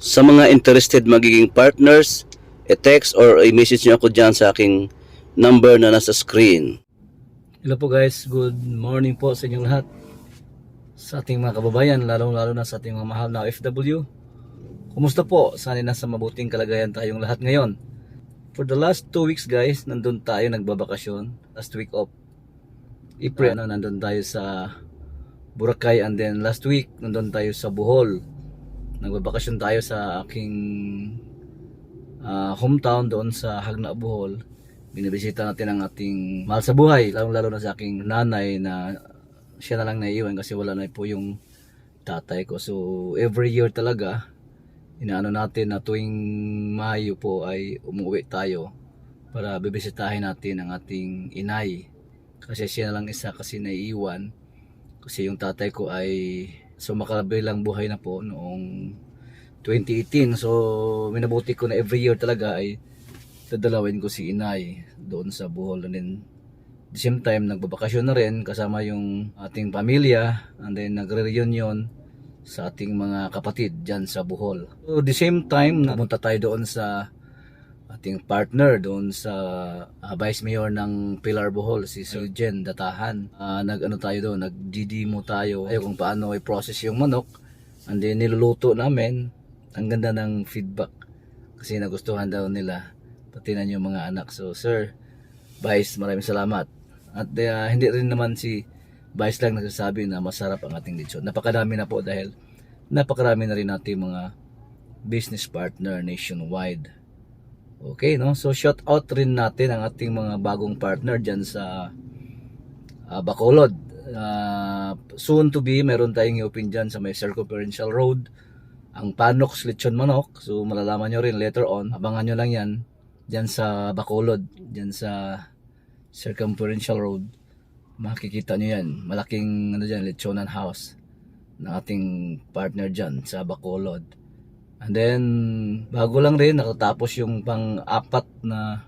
Sa mga interested magiging partners, i-text or i-message nyo ako dyan sa aking number na nasa screen. Hello po guys, good morning po sa inyong lahat. Sa ating mga kababayan, lalong-lalo na sa ating mga mahal na OFW. Kumusta po? Sana nasa mabuting kalagayan tayong lahat ngayon. For the last 2 weeks guys, nandun tayo nagbabakasyon. Last week of April, nandun tayo sa Boracay, and then last week nandun tayo sa Bohol. Nagbabakasyon tayo sa aking hometown doon sa Hagna, Bohol. Binibisita natin ang ating mahal sa buhay, lalong-lalo na sa aking nanay na siya na lang naiiwan kasi wala na po yung tatay ko. So every year talaga inaano natin na tuwing Mayo po ay umuwi tayo para bibisitahin natin ang ating inay, kasi siya na lang isa kasi naiiwan kasi yung tatay ko ay sumakabilang buhay na po noong 2018. So minabuti ko na every year talaga ay dadalawin ko si inay doon sa Bohol, and then the same time nagbabakasyon na rin kasama yung ating pamilya, and then nagre-reunion sa ating mga kapatid dyan sa Bohol. So the same time napunta tayo doon sa ating partner doon sa Vice Mayor ng Pilar Bohol, si Sir Jen Datahan. Nag-ano tayo doon, nag-didimo tayo kung paano i-process yung manok, and then niluluto namin. Ang ganda ng feedback kasi nagustuhan daw nila, pati na yung mga anak. So Sir Vice, maraming salamat. At hindi rin naman si Vice lang nagsasabi na masarap ang ating lechon. Napakadami na po dahil napakarami na rin natin mga business partner nationwide. Okay, no? So shout out rin natin ang ating mga bagong partner dyan sa Bacolod. Soon to be, meron tayong i-open dyan sa may Circumferential Road, ang Panox Lechon Manok. So malalaman nyo rin later on, abangan nyo lang yan dyan sa Bacolod, dyan sa Circumferential Road. Makikita nyo yan, malaking ano dyan, lechonan house ng ating partner dyan sa Bacolod. And then bago lang rin nakatapos yung pang-apat na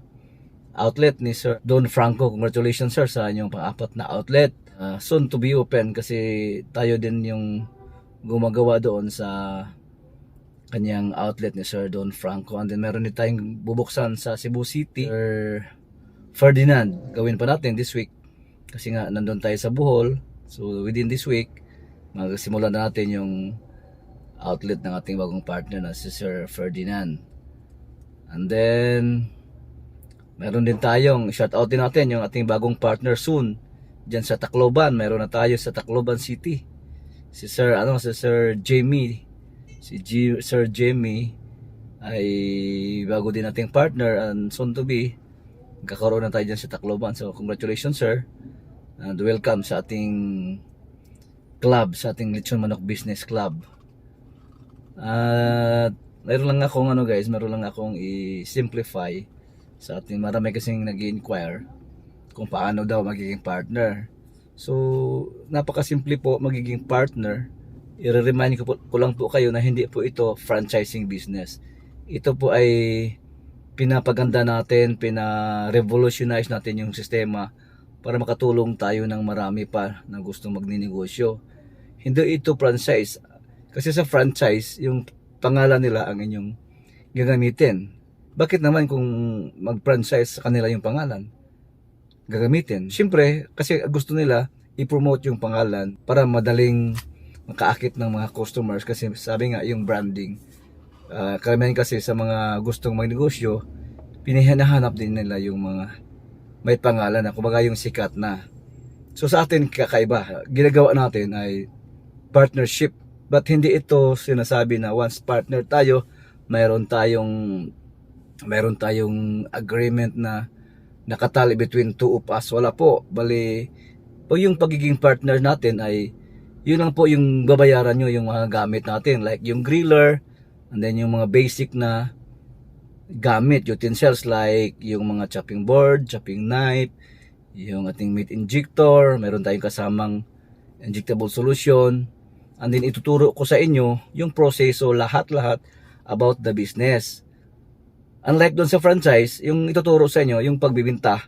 outlet ni Sir Don Franco. Congratulations sir sa inyong pang-apat na outlet. Soon to be open kasi tayo din yung gumagawa doon sa kanyang outlet ni Sir Don Franco. And then meron din tayong bubuksan sa Cebu City, Sir Ferdinand. Gawin pa natin this week kasi nga nandun tayo sa Bohol. So within this week magsimulan na natin yung outlet ng ating bagong partner na si Sir Ferdinand. And then meron din tayong shout out din natin yung ating bagong partner soon dyan sa Tacloban. Meron na tayo sa Tacloban City, si Sir Jamie. Sir Jamie ay bago din nating partner and soon to be kakaroon na tayo dyan sa Tacloban. So congratulations sir, and welcome sa ating club, sa ating Lechon Manok Business Club. At meron lang akong i-simplify sa ating marami kasing nag-i-inquire kung paano daw magiging partner. So napakasimple po magiging partner. I-remind ko lang po kayo na hindi po ito franchising business. Ito po ay pinapaganda natin, pina-revolutionize natin yung sistema para makatulong tayo ng marami pa na gustong magninegosyo. Hindi ito franchise. Kasi sa franchise, yung pangalan nila ang inyong gagamitin. Bakit naman kung mag-franchise sa kanila yung pangalan gagamitin? Siyempre, kasi gusto nila i-promote yung pangalan para madaling makaakit ng mga customers. Kasi sabi nga yung branding, karamihan kasi sa mga gustong magnegosyo, pinihanahanap din nila yung mga may pangalan na kumbaga yung sikat na. So sa atin kakaiba, ginagawa natin ay partnership. But hindi ito sinasabi na once partner tayo, mayroon tayong agreement na nakatali between two of us. Wala po. Bali, pag yung pagiging partner natin ay yun lang po yung babayaran nyo, yung mga gamit natin like yung griller, and then yung mga basic na gamit, utensils like yung mga chopping board, chopping knife, yung ating meat injector, meron tayong kasamang injectable solution. And then ituturo ko sa inyo yung proseso, lahat-lahat about the business. Unlike doon sa franchise, yung ituturo sa inyo, yung pagbibinta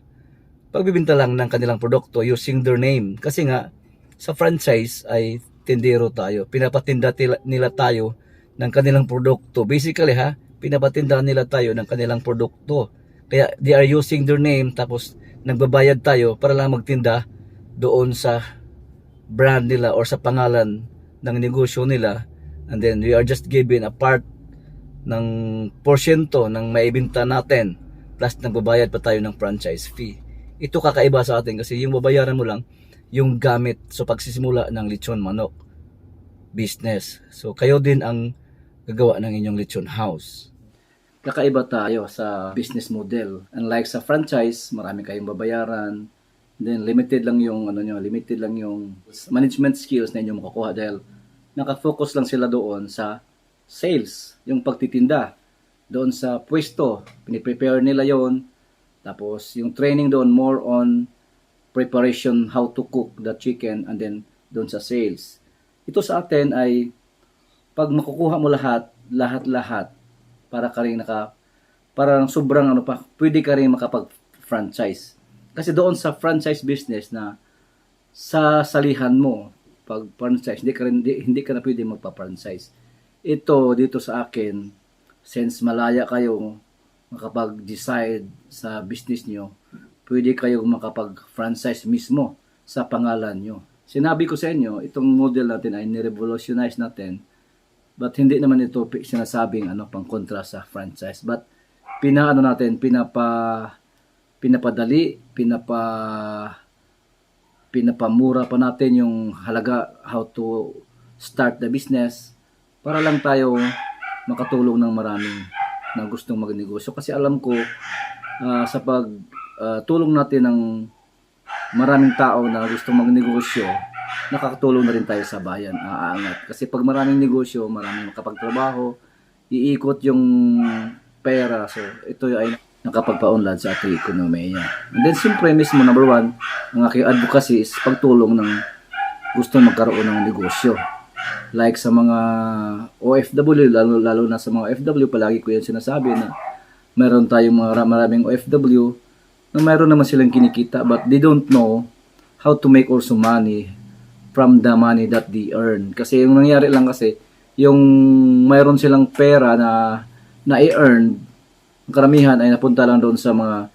lang ng kanilang produkto using their name. Kasi nga, sa franchise ay tindero tayo. Pinapatinda nila tayo ng kanilang produkto. Basically ha, pinapatindahan nila tayo ng kanilang produkto. Kaya they are using their name, tapos nagbabayad tayo para lang magtinda doon sa brand nila or sa pangalan ng negosyo nila, and then we are just given a part ng porsyento ng maibenta natin, plus nagbabayad pa tayo ng franchise fee. Ito kakaiba sa atin kasi yung babayaran mo lang yung gamit sa pagsisimula ng lechon manok business. So kayo din ang gagawa ng inyong lechon house. Kakaiba tayo sa business model. Unlike sa franchise, marami kayong babayaran. Then limited lang yung limited lang yung management skills na inyo makukuha dahil naka-focus lang sila doon sa sales, yung pagtitinda. Doon sa pwesto, piniprepare nila yon. Tapos yung training doon more on preparation, how to cook the chicken, and then doon sa sales. Ito sa atin ay pag makukuha mo lahat para ka rin parang sobrang pwede ka rin makapag-franchise. Kasi doon sa franchise business na sa salihan mo, pag franchise, hindi ka na pwede magpa-franchise. Ito dito sa akin, since malaya kayo makapag-decide sa business nyo, pwede kayo makapag-franchise mismo sa pangalan nyo. Sinabi ko sa inyo, itong model natin ay nirevolutionize natin, but hindi naman ito sinasabing pang kontra sa franchise. But pinapadali, pinapamura pa natin yung halaga how to start the business para lang tayo makatulong ng maraming na gustong magnegosyo. Kasi alam ko sa tulong natin ng maraming tao na gustong magnegosyo, nakakatulong na rin tayo sa bayan, aangat. Kasi pag maraming negosyo, maraming makapagtrabaho, iikot yung pera. So ito ay nakapagpaunlad sa ating ekonomiya. And then siyempre mismo, number one, ang aking advocacy is pagtulong ng gusto magkaroon ng negosyo. Like sa mga OFW, lalo na sa mga OFW, palagi ko yan sinasabi na meron tayong maraming OFW na meron naman silang kinikita but they don't know how to make also money from the money that they earn. Kasi yung nangyari lang kasi, yung mayroon silang pera na i-earn, ang karamihan ay napunta lang doon sa mga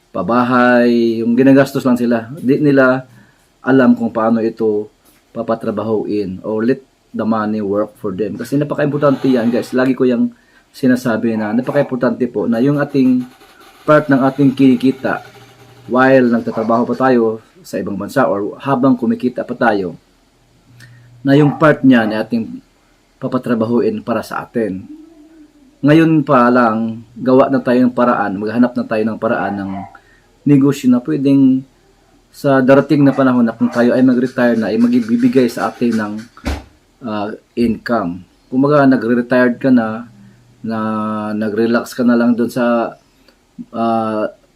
pabahay, yung ginagastos lang sila. Di nila alam kung paano ito papatrabahuin or let the money work for them. Kasi napaka-importante yan, guys. Lagi ko yung sinasabi na napaka-importante po na yung ating part ng ating kinikita while nagtatrabaho pa tayo sa ibang bansa or habang kumikita pa tayo, na yung part niya na ating papatrabahuin para sa atin. Ngayon pa lang, gawa na tayo ng paraan, maghanap na tayo ng paraan ng negosyo na pwedeng sa darating na panahon na kung tayo ay mag-retire na, ay magbibigay sa atin ng income. Kung nag-retired ka na nag-relax ka na lang doon sa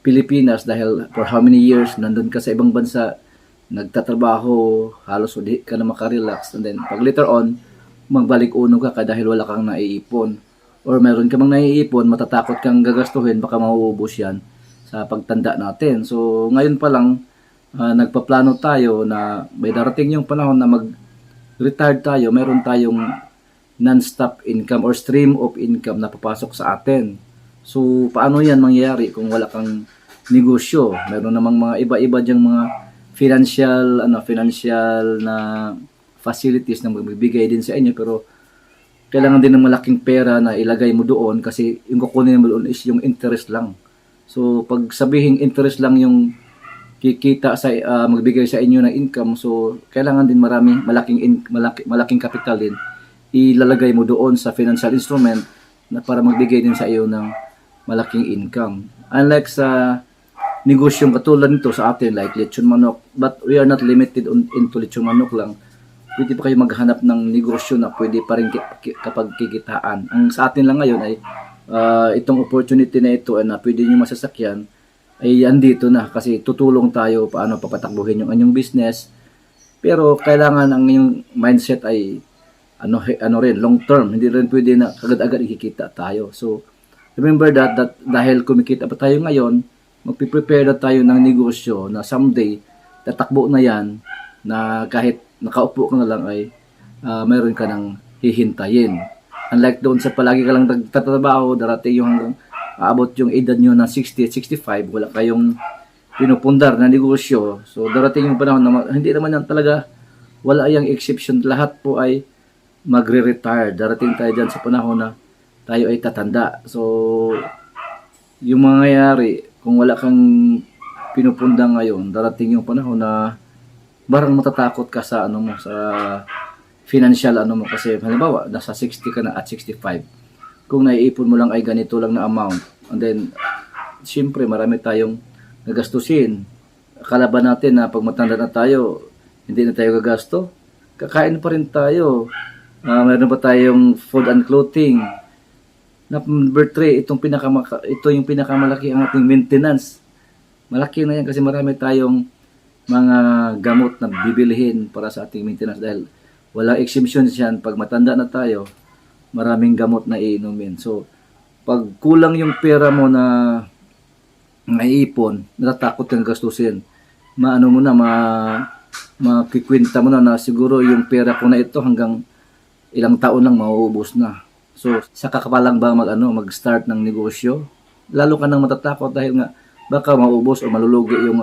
Pilipinas dahil for how many years nandun ka sa ibang bansa, nagtatrabaho, halos hindi ka na makarelax, and then pag later on, magbalik uno ka dahil wala kang naiipon. Or meron ka mang naiipon, matatakot kang gagastuhin, baka mauubos yan sa pagtanda natin. So, ngayon pa lang, nagpaplano tayo na may darating yung panahon na mag-retired tayo, meron tayong non-stop income or stream of income na papasok sa atin. So, paano yan mangyayari kung wala kang negosyo? Meron namang mga iba-iba diyang mga financial na facilities na magbibigay din sa inyo, pero kailangan din ng malaking pera na ilagay mo doon kasi yung kukunin mo doon is yung interest lang. So, pag sabihing interest lang yung kikita sa magbigay sa inyo ng income, so kailangan din malaking capital din ilalagay mo doon sa financial instrument na para magbigay din sa iyo ng malaking income. Unlike sa negosyong katulad nito sa atin like lechon manok, but we are not limited into lechon manok lang. Pwede pa kayo maghanap ng negosyo na pwede pa rin kapag kikitaan. Ang sa atin lang ngayon ay itong opportunity na ito na pwede nyo masasakyan ay andito na kasi tutulong tayo paano papatakbuhin yung anyong business. Pero kailangan ang inyong mindset ay rin long term. Hindi rin pwede na agad-agad ikikita tayo. So remember that dahil kumikita pa tayo ngayon, magpiprepare na tayo ng negosyo na someday tatakbo na yan na kahit nakaupo ka na lang ay mayroon ka ng hihintayin. Unlike doon sa palagi ka lang nagtatrabaho, darating yung hanggang aabot yung edad nyo na 60 at 65, wala kayong pinupundar na negosyo. So darating yung panahon na hindi naman yan talaga, wala yung exception. Lahat po ay magre-retire. Darating tayo dyan sa panahon na tayo ay tatanda. So yung mangyayari, kung wala kang pinupundang ngayon, darating yung panahon na barang matatakot ka sa ano mo, sa financial ano mo, kasi halimbawa nasa 60 ka na at 65, kung naiipon mo lang ay ganito lang na amount, and then siyempre marami tayong gagastusin. Akala ba natin na pag matanda na tayo hindi na tayo gagasto? Kakain pa rin tayo, mayroon pa tayong food and clothing. Number 3, ito yung pinakamalaki ang ating maintenance. Malaki na yan kasi marami tayong mga gamot na bibilihin para sa ating maintenance, dahil walang exemption yan. Pag matanda na tayo, maraming gamot na iinumin. So, pag kulang yung pera mo na naiipon, natatakot kang gastusin. Maano mo na, makikwenta mo na siguro yung pera ko na ito hanggang ilang taon lang mauubos na. So, saka ka pa lang ba mag-start ng negosyo? Lalo ka nang matatakot dahil nga baka maubos o malulugi yung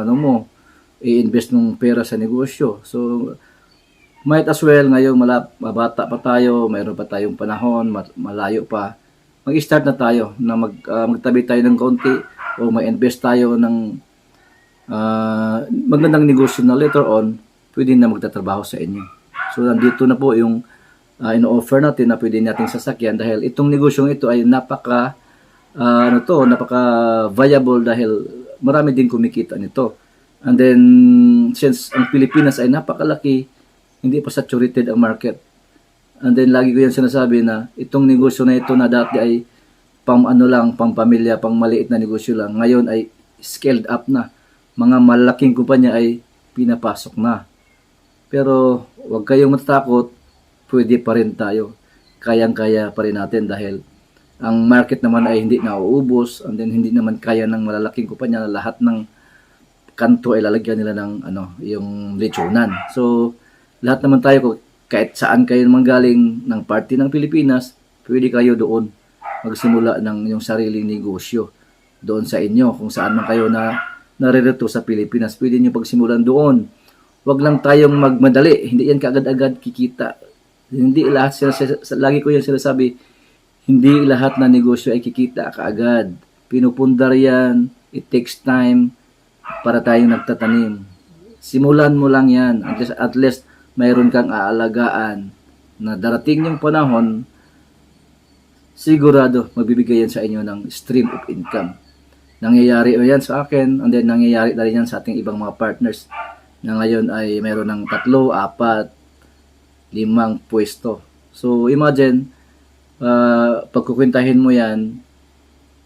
i-invest ng pera sa negosyo. So, might as well ngayong mabata pa tayo, mayroon pa tayong panahon, malayo pa, mag-start na tayo na magtabi tayo ng konti o mag-invest tayo ng magandang negosyo na later on, pwede na magtatrabaho sa inyo. So, nandito na po yung ino-offer natin na pwede nating sasakyan, dahil itong negosyong ito ay napaka viable, dahil marami din kumikita nito. And then, since ang Pilipinas ay napakalaki, hindi pa saturated ang market. And then, lagi ko yan sinasabi na itong negosyo na ito na dati ay pampamilya, pang maliit na negosyo lang, ngayon ay scaled up na. Mga malaking kumpanya ay pinapasok na. Pero, huwag kayong matatakot, pwede pa rin tayo. Kayang-kaya pa rin natin, dahil ang market naman ay hindi nauubos, and then hindi naman kaya ng malalaking kumpanya na lahat ng kanto ay lalagyan nila ng yung lechonan. So, lahat naman tayo, kahit saan kayo naman galing ng party ng Pilipinas, pwede kayo doon magsimula ng yung sariling negosyo. Doon sa inyo, kung saan man kayo naririto sa Pilipinas, pwede nyo pagsimulan doon. Huwag lang tayong magmadali. Hindi yan kaagad-agad kikita. Hindi lahat, lagi ko yan sinasabi, hindi lahat na negosyo ay kikita kaagad. Pinupundar yan, it takes time para tayong nagtatanim. Simulan mo lang yan. At least mayroon kang aalagaan na darating yung panahon, sigurado magbibigay yan sa inyo ng stream of income. Nangyayari yan sa akin, and then nangyayari na rin yan sa ating ibang mga partners na ngayon ay mayroon ng 3, 4, 5 pwesto. So imagine, pagkukwentahin mo yan,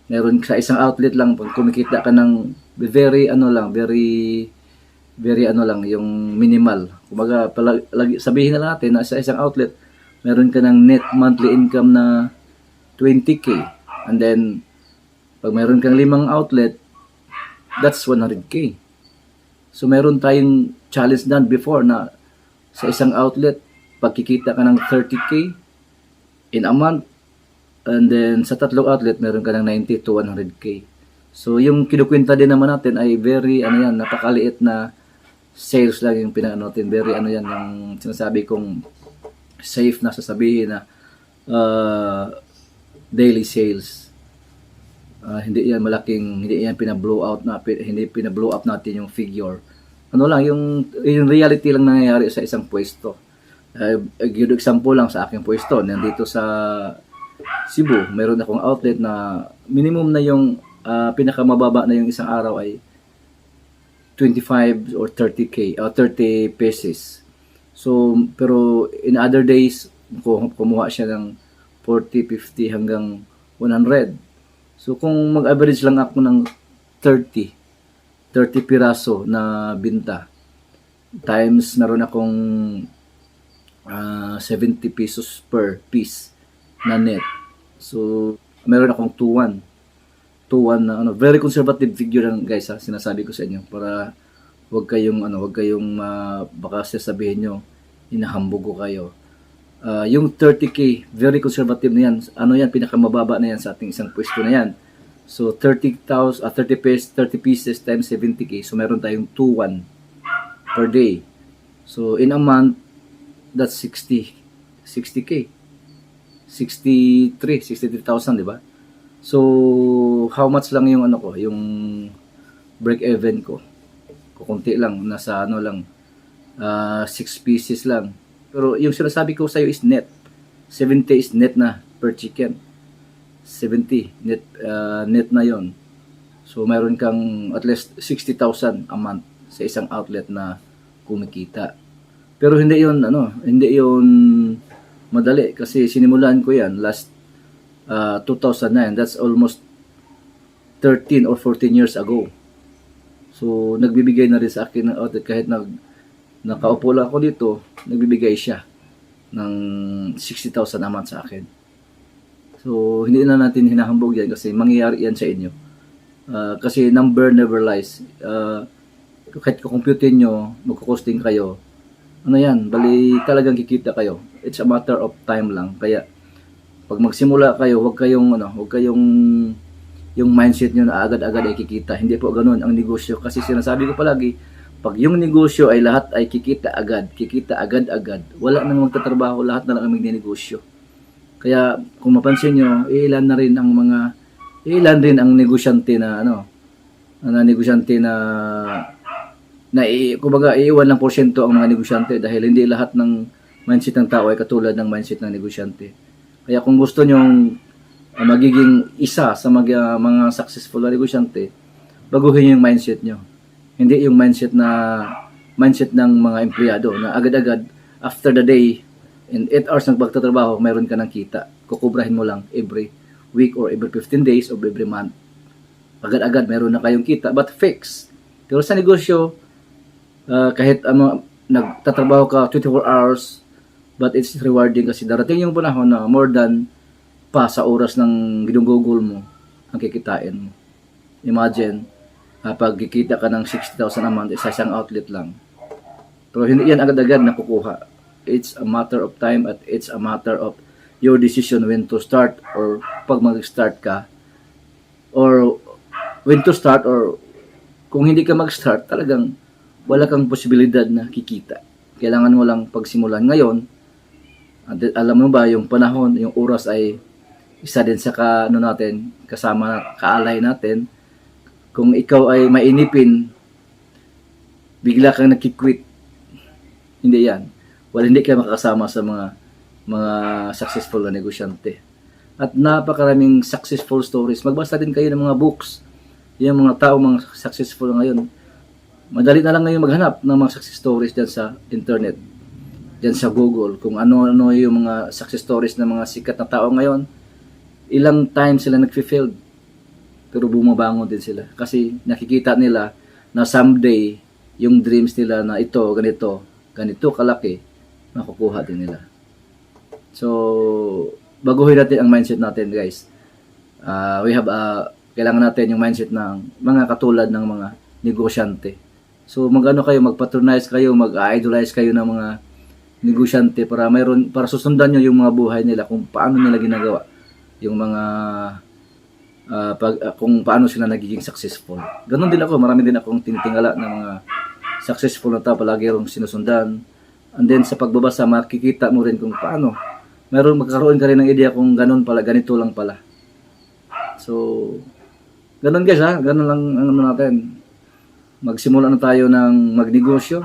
meron sa isang outlet lang, pag kumikita ka ng very yung minimal. Kumbaga, sabihin na natin na sa isang outlet, meron ka ng net monthly income na 20K. And then, pag meron kang 5 outlet, that's 100K. So, meron tayong challenge done before na sa isang outlet, pagkikita ka ng 30K in a month, and then sa 3 outlet, meron ka ng 90 to 100K. So, yung kinukwenta din naman natin ay very, napakaliit na sales lang yung natin. Very, yung sinasabi kong safe na sasabihin na daily sales. Hindi yan malaking, hindi yan pina-blow up natin yung figure. Yung reality lang nangyayari sa isang pwesto. Give example lang sa aking pwesto. Nandito sa Cebu, meron akong outlet na minimum na yung pinakamababa na yung isang araw ay 25 or 30K or 30 pesos. So, pero in other days, kumuha siya ng 40, 50 hanggang 100. So, kung mag-average lang ako ng 30 piraso na binta, times meron akong 70 pesos per piece na net. So, meron akong 2-1 na very conservative figure lang, guys, sinasabi ko sa inyo, para wag kayong baka sasabihin nyo hinahambog ko kayo. Yung 30K, very conservative na yan. Ano yan, pinakamababa na yan sa ating isang pwesto na yan. So 30,000, 30 pieces times 70K. So meron tayong 2,1 per day. So in a month, that's 60K. 63,000, di ba? So how much lang yung ano ko, yung break even ko? Kukunti lang, nasa ano lang, 6 pieces lang. Pero yung sinasabi ko sa iyo is net. 70 is net na per chicken. 70 net na yon. So mayroon kang at least 60,000 a month sa isang outlet na kumikita. Pero hindi hindi yon madali kasi sinimulan ko yan last 2009. That's almost 13 or 14 years ago. So nagbibigay na rin sa akin ng outlet kahit nakaupo lang ako dito, nagbibigay siya ng 60,000 a month sa akin. So, hindi na natin hinahambog yan kasi mangyayari yan sa inyo. Kasi number never lies. Kahit kukumputin nyo, magkukosting kayo, ano yan, bali talagang kikita kayo. It's a matter of time lang. Kaya, pag magsimula kayo, huwag kayong yung mindset nyo na agad-agad ay kikita. Hindi po ganun ang negosyo. Kasi sinasabi ko palagi, pag yung negosyo ay lahat ay kikita agad-agad, wala nang magtatrabaho, lahat na lang ang magnenegosyo. Kaya kung mapansin nyo, ilan rin ang negosyante na kumbaga iiwan lang porsyento ang mga negosyante dahil hindi lahat ng mindset ng tao ay katulad ng mindset ng negosyante. Kaya kung gusto nyong magiging isa sa mga successful na negosyante, baguhin yung mindset nyo. Hindi yung mindset ng mga empleyado na agad-agad after the day in 8 hours ng pagtatrabaho, mayroon ka ng kita. Kukubrahin mo lang every week or every 15 days or every month. Agad-agad mayroon na kayong kita but fixed. Pero sa negosyo, kahit nagtatrabaho ka 24 hours but it's rewarding kasi darating yung panahon na more than pa sa oras ng ginugugol mo ang kikitain mo. Imagine, pag kikita ka ng 60,000 a month sa isang outlet lang. Pero hindi yan agad-agad nakukuha. It's a matter of time at it's a matter of your decision when to start or pag mag-start ka or when to start or kung hindi ka mag-start, talagang wala kang posibilidad na kikita. Kailangan mo lang pagsimulan ngayon. Alam mo ba, yung panahon, yung oras ay isa din sa kasama kaalay natin. Kung ikaw ay mainipin, bigla kang nakikwit. Hindi yan. Hindi ka makakasama sa mga successful na negosyante. At napakaraming successful stories. Magbasa din kayo ng mga books. Yung mga tao, mga successful ngayon. Madali na lang ngayon maghanap ng mga success stories dyan sa internet. Dyan sa Google. Kung ano-ano yung mga success stories ng mga sikat na tao ngayon. Ilang times sila nag-failed. Pero bumabangon din sila. Kasi nakikita nila na someday, yung dreams nila na ito, ganito kalaki, makukuha din nila. So, baguhin natin ang mindset natin, guys. Kailangan natin yung mindset ng mga katulad ng mga negosyante. So, magpatronize kayo, mag-idolize kayo ng mga negosyante para susundan nyo yung mga buhay nila kung paano nila ginagawa. Yung mga kung paano sila nagiging successful. Ganon din ako, marami din akong tinitingala ng mga successful na tao, palagi akong sinusundan. And then sa pagbabasa, makikita mo rin kung paano. Magkakaroon ka rin ng idea kung ganon pala, ganito lang pala. So, ganon guys ganon lang ang natin. Magsimula na tayo ng magnegosyo.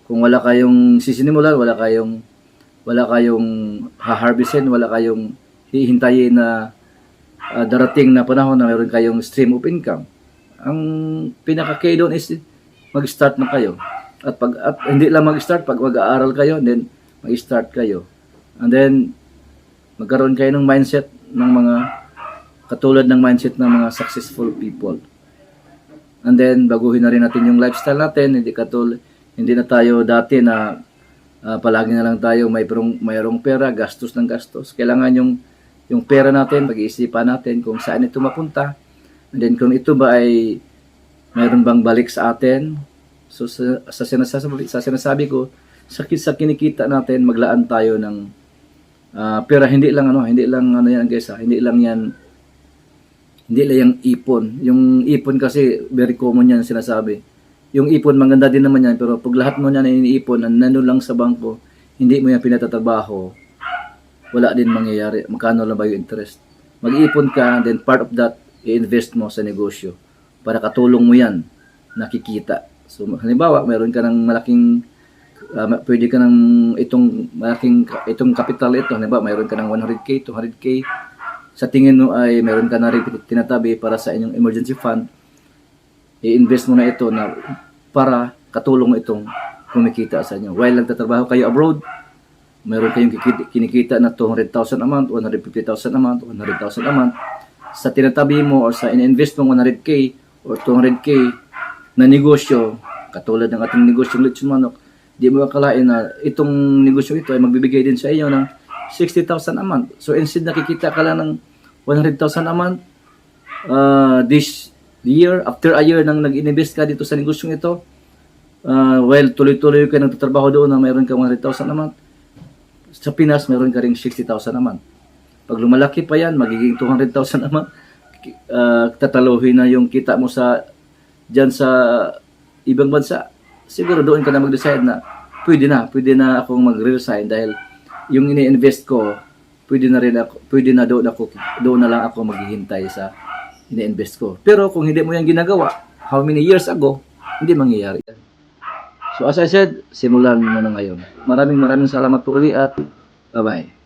Kung wala kayong sisinimulan, wala kayong haharvestin, wala kayong hihintayin na darating na panahon na mayroon kayong stream of income. Ang pinaka-key doon is mag-start na kayo. At hindi lang mag-start, pag mag-aaral kayo, then mag-start kayo. And then, magkaroon kayo ng mindset ng mga katulad ng mindset ng mga successful people. And then, baguhin na rin natin yung lifestyle natin. Hindi na tayo dati na palagi na lang tayo mayroong pera, gastos ng gastos. Kailangan yung pera natin, pag-iisipan natin kung saan ito mapunta. And then kung ito ba ay mayroon bang balik sa atin. So sa sinasabi ko, sa kinikita natin, maglaan tayo ng Pero hindi lang ano yan guys, hindi lang yung ipon. Yung ipon kasi very common yan sinasabi. Yung ipon maganda din naman yan, pero pag lahat mo yan na iniipon, nandun lang sa bangko, hindi mo yan pinatatrabaho, wala din mangyayari. Magkano lang ba yung interest? Mag-iipon ka, then part of that, i-invest mo sa negosyo para katulong mo yan, nakikita. So, halimbawa, meron ka ng malaking, pwede ka ng itong capital ito, halimbawa, meron ka ng 100K, 200K, sa tingin mo ay meron ka na rin tinatabi para sa inyong emergency fund, i-invest mo na ito na para katulong mo itong kumikita sa inyo. While nagtatrabaho kayo abroad, meron kayong kinikita na 200,000 a month, 150,000 a month, 100,000 a month, sa tinatabi mo o sa in-invest mo 100K or 200K na negosyo, katulad ng ating negosyong lechon manok, di mo akalain na itong negosyo ito ay magbibigay din sa inyo ng 60,000 a month. So instead nakikita ka lang ng 100,000 a month, this year, after a year nang nag-invest ka dito sa negosyong ito, while tuloy-tuloy ka nagtatrabaho doon na mayroon ka 100,000 a month, sa Pinas mayroon ka ring 60,000 a month. Pag lumalaki pa yan, magiging 200,000 a month, tataluhin na yung kita mo dyan sa ibang bansa. Siguro doon ka na mag-decide na pwede na akong mag-resign dahil yung ini-invest ko, pwede na doon na lang ako maghihintay sa ini-invest ko. Pero kung hindi mo yan ginagawa, how many years ago, hindi mangyayari yan. So as I said, simulan mo na ngayon. Maraming salamat po ulit at bye-bye.